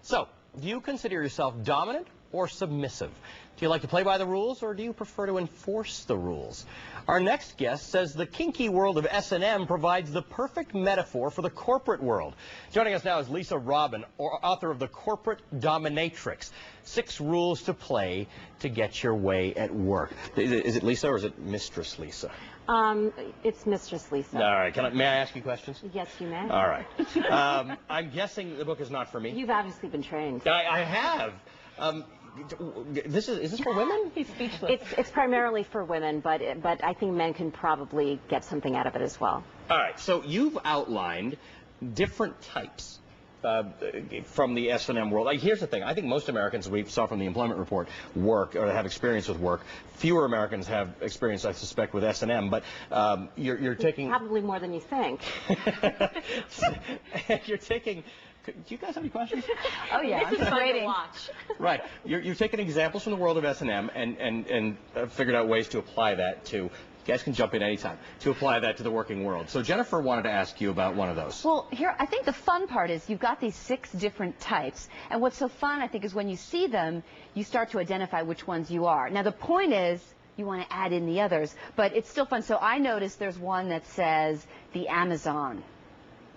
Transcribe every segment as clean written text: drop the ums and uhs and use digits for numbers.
So, do you consider yourself dominant or submissive? Do you like to play by the rules, or do you prefer to enforce the rules? Our next guest says the kinky world of S&M provides the perfect metaphor for the corporate world. Joining us now is Robyn, author of the Corporate Dominatrix, 6 Rules to Play to Get Your Way at Work. Is it Lisa or is it Mistress Lisa? It's Mistress Lisa. All right. May I ask you questions? Yes, you may. All right. I'm guessing the book is not for me. You've obviously been trained. I have. Is this for women? He's speechless. It's primarily for women, but I think men can probably get something out of it as well. All right. So you've outlined different types from the S&M world. Like, here's the thing. I think most Americans, we saw from the employment report, work or have experience with work. Fewer Americans have experience, I suspect, with S&M. But you're taking probably more than you think. You're taking. Do you guys have any questions? Oh yeah, I'm just waiting to watch. Right. You're taking examples from the world of S&M and figured out ways to apply that to. You guys can jump in anytime to apply that to the working world. So Jennifer wanted to ask you about one of those. Well, here, I think the fun part is you've got these 6 different types. And what's so fun, I think, is when you see them, you start to identify which ones you are. Now, the point is you want to add in the others, but it's still fun. So I noticed there's one that says the Amazon,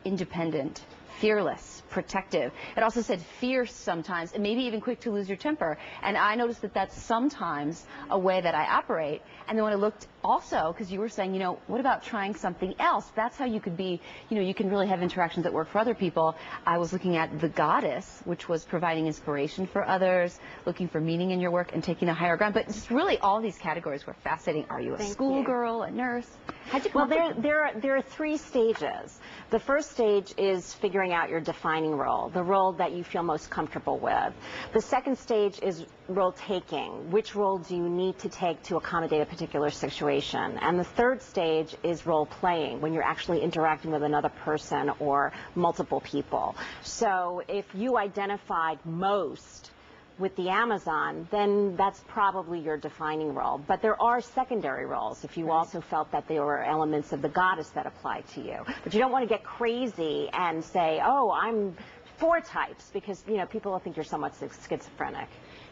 independent, fearless, protective. It also said fierce sometimes, and maybe even quick to lose your temper. And I noticed that that's sometimes a way that I operate. And then when I looked also, because you were saying, you know, what about trying something else? That's how you could be, you know, you can really have interactions that work for other people. I was looking at the goddess, which was providing inspiration for others, looking for meaning in your work, and taking a higher ground. But just really all these categories were fascinating. Are you a schoolgirl, a nurse? How'd you come up with there are 3 stages. The first stage is figuring out your defining role, the role that you feel most comfortable with. The second stage is role taking. Which role do you need to take to accommodate a particular situation? And the third stage is role playing, when you're actually interacting with another person or multiple people. So if you identified most with the Amazon, then that's probably your defining role. But there are secondary roles if you also felt that there were elements of the goddess that apply to you. But you don't want to get crazy and say, oh, I'm 4 types, because, you know, people will think you're somewhat schizophrenic.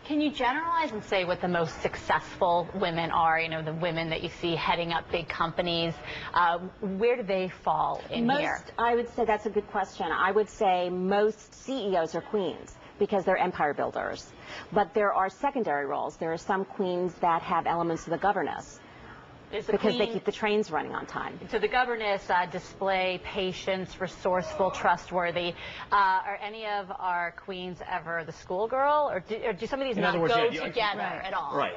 Can you generalize and say what the most successful women are, you know, the women that you see heading up big companies? Where do they fall in here? I would say that's a good question. I would say most CEOs are queens, because they're empire builders. But there are secondary roles. There are some queens that have elements of the governess, because they keep the trains running on time. So the governess display patience, resourceful, trustworthy. Are any of our queens ever the schoolgirl, or do some of these not go together at all? Right.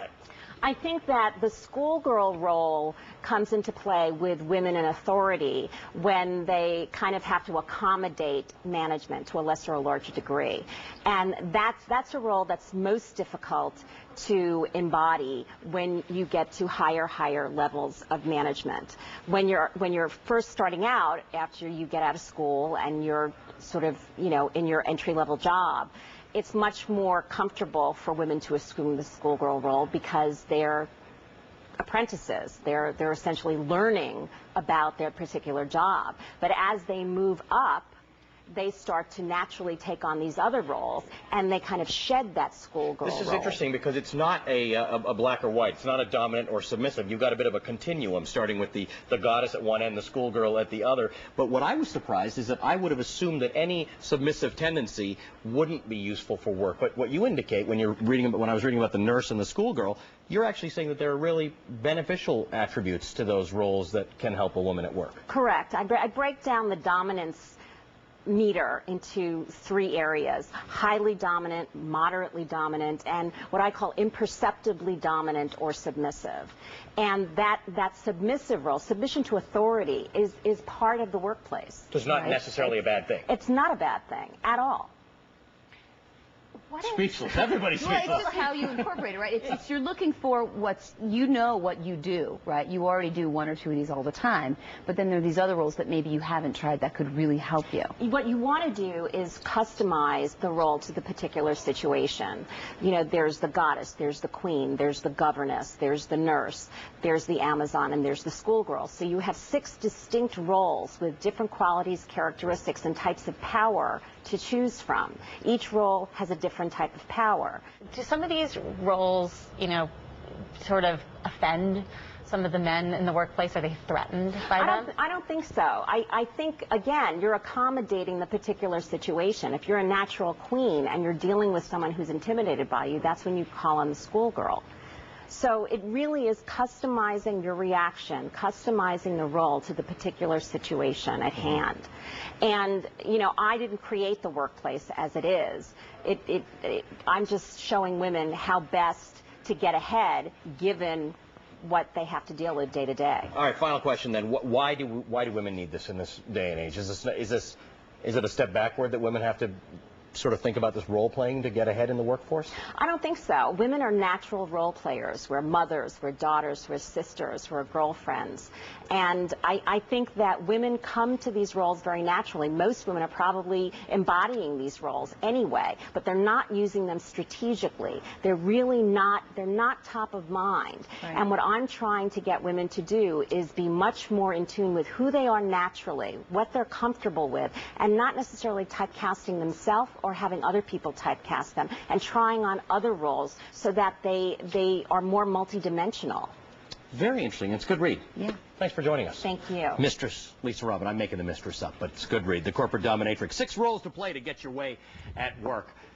I think that the schoolgirl role comes into play with women in authority when they kind of have to accommodate management to a lesser or larger degree. And that's a role that's most difficult to embody when you get to higher levels of management. When you're first starting out, after you get out of school and you're sort of, you know, in your entry-level job, it's much more comfortable for women to assume the schoolgirl role, because they're apprentices. They're essentially learning about their particular job. But as they move up, they start to naturally take on these other roles, and they kind of shed that schoolgirl role. This is interesting, because it's not a black or white. It's not a dominant or submissive. You've got a bit of a continuum, starting with the goddess at one end, the schoolgirl at the other. But what I was surprised is that I would have assumed that any submissive tendency wouldn't be useful for work. But what you indicate when I was reading about the nurse and the schoolgirl, you're actually saying that there are really beneficial attributes to those roles that can help a woman at work. Correct. I break down the dominance meter into 3 areas: highly dominant, moderately dominant, and what I call imperceptibly dominant or submissive. And that submissive role, submission to authority, is part of the workplace. So it's not necessarily a bad thing. It's not a bad thing at all. Speechless. Everybody's Well, speechless. it's just how you incorporate it, right? It's you're looking for what you do, right? You already do one or two of these all the time, but then there are these other roles that maybe you haven't tried that could really help you. What you want to do is customize the role to the particular situation. You know, there's the goddess, there's the queen, there's the governess, there's the nurse, there's the Amazon, and there's the schoolgirl. So you have 6 distinct roles with different qualities, characteristics, and types of power to choose from. Each role has a different type of power. Do some of these roles, you know, sort of offend some of the men in the workplace? Are they threatened by them? I don't think so. I think, again, you're accommodating the particular situation. If you're a natural queen and you're dealing with someone who's intimidated by you, that's when you call on the schoolgirl. So it really is customizing your reaction, customizing the role to the particular situation at hand. And, you know, I didn't create the workplace as it is. I'm just showing women how best to get ahead given what they have to deal with day to day. All right, final question then. Why do women need this in this day and age? Is it a step backward that women have to sort of think about this role playing to get ahead in the workforce? I don't think so. Women are natural role players. We're mothers, we're daughters, we're sisters, we're girlfriends. And I think that women come to these roles very naturally. Most women are probably embodying these roles anyway, but they're not using them strategically. They're really not, they're not top of mind. Right. And what I'm trying to get women to do is be much more in tune with who they are naturally, what they're comfortable with, and not necessarily typecasting themselves or having other people typecast them, and trying on other roles so that they are more multidimensional. Very interesting. It's a good read. Yeah. Thanks for joining us. Thank you. Mistress Lisa Robyn. I'm making the mistress up, but it's a good read. The Corporate Dominatrix. 6 roles to play to get your way at work.